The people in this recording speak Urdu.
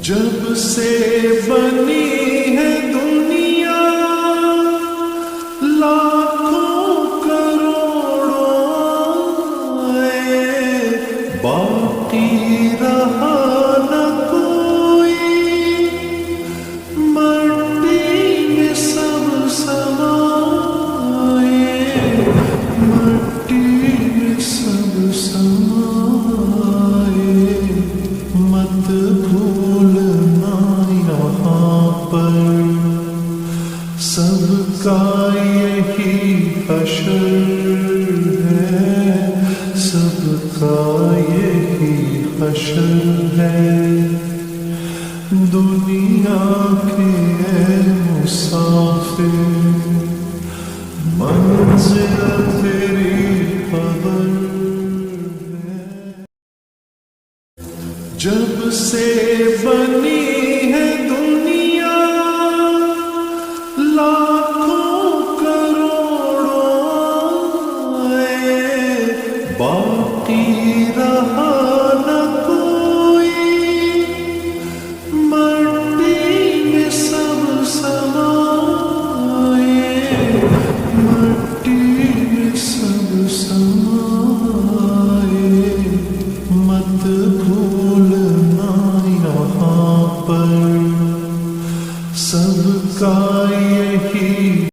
جب سے بنی ہے دنیا لاکھوں کروڑوں باقی رہا نہ کوئی، مٹی میں سب سمائے، مٹی میں سب سمائے، مت بھولنا یہاں پر سب کا یہی حشر ہے، سب کا یہی حشر ہے۔ دنیا کے اے مسافر منزل تیری خبر ہے، جب سے بنی